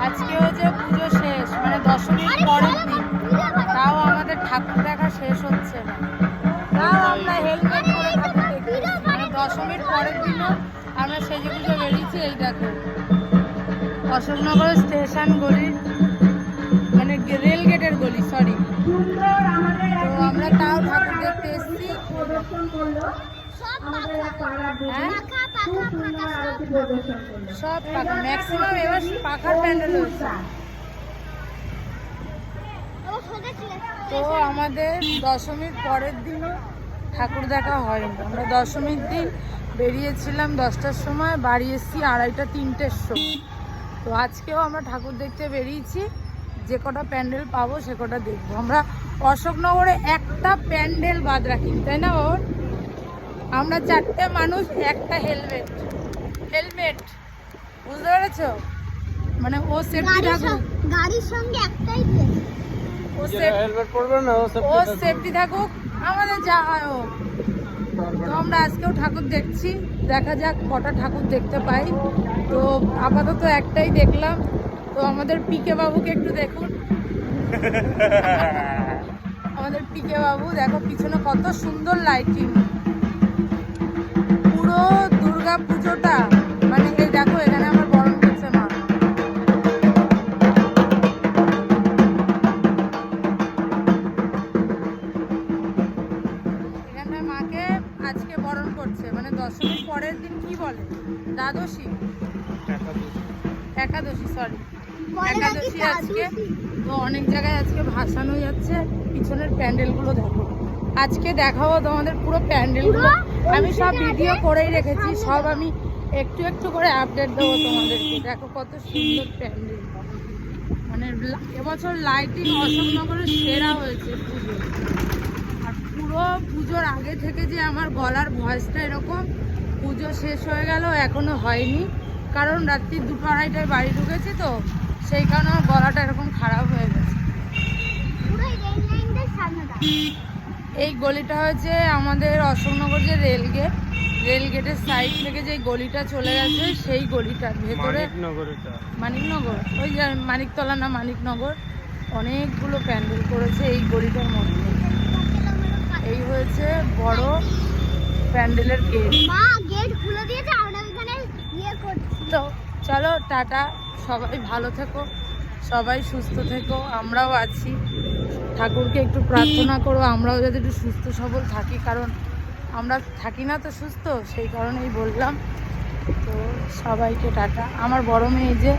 আজকেও যে পুজো শেষ, মানে দশমীর পরের দিন, তাও আমাদের ঠাকুর দেখা শেষ হচ্ছে না। তাও আমরা হেলমেট করে ঠাকুর দেখি, মানে দশমীর পরের দিনও আমরা সেজে পুজো বেরিয়েছি। এই দেখো অশোকনগর স্টেশন গলির, মানে রেল গেটের গলি, সরি। তো আমরা তাও ঠাকুর দেখতে এসেছি। সব পাখা, ম্যাক্সিমাম এবার পাখার প্যান্ডেল হয়েছে। তো আমাদের দশমীর পরের দিনও ঠাকুর দেখা হয়নি। আমরা দশমীর দিন বেরিয়েছিলাম 10টার সময়, বাড়ি এসেছি 2:30 3টের সময়। তো আজকেও আমরা ঠাকুর দেখতে বেরিয়েছি, যে কটা প্যান্ডেল পাবো সে কটা দেখবো। আমরা অশোকনগরে একটা প্যান্ডেল বাদ রাখিনি, তাই না? ওর আমরা 4টে মানুষ, একটা হেলমেট, বুঝতে পেরেছ? মানে ও সেফটি থাকুক, গাড়ির সঙ্গে একটাই ও সেফটি থাকুক, আমাদের যা হয় ও। তো আমরা আজকেও ঠাকুর দেখছি, দেখা যাক কটা ঠাকুর দেখতে পাই। তো আপাতত একটাই দেখলাম। তো আমাদের পিকে বাবুকে একটু দেখুন। আমাদের পিকে বাবু দেখো, পিছনে কত সুন্দর লাইটিং, পুরো দুর্গা পুজোটা। মানে এই দেখো, এখানে আমার বরণ করছে মা। এখানটায় মাকে আজকে বরণ করছে, মানে দশমীর পরের দিন কি বলে, দ্বাদশী, একাদশী, সরি, একাদশী আজকে। তো অনেক জায়গায় আজকে ভাসানো যাচ্ছে। পিছনের প্যান্ডেলগুলো দেখো, আজকে দেখাবো তোমাদের পুরো প্যান্ডেলগুলো। আমি সব ভিডিও করেই রেখেছি, সব আমি একটু একটু করে আপডেট দেবো তোমাদেরকে। দেখো কত সুন্দর প্যান্ডেল, মানে এবছর লাইটিং অশোকনগরের সেরা হয়েছে পুজো। আর পুরো পুজোর আগে থেকে যে আমার গলার ভয়েসটা এরকম, পুজো শেষ হয়ে গেল এখনো হয়নি, কারণ রাত্রি 2টো 2:30টায় বাড়ি ঢুকেছি, তো সেই কারণে আমার গলাটা এরকম খারাপ হয়ে গেছে। এই গলিটা হচ্ছে আমাদের অশোকনগর যে রেল গেটের সাইড থেকে যে গলিটা চলে গেছে, সেই গলিটার ভেতরে মানিকনগর, ওই যে মানিকতলা না মানিকনগর, অনেকগুলো প্যান্ডেল করেছে এই গলিটার মধ্যে। এই হয়েছে বড় প্যান্ডেলের গেট। তো চলো টাটা, সবাই ভালো থেকো, সবাই সুস্থ থেকো, আমরাও আছি। ঠাকুরকে একটু প্রার্থনা করো আমরাও যাতে একটু সুস্থ সবল থাকি, কারণ আমরা থাকি না তো সুস্থ, সেই কারণেই বললাম। তো সবাইকে টাটা। আমার বড় মেয়ে যে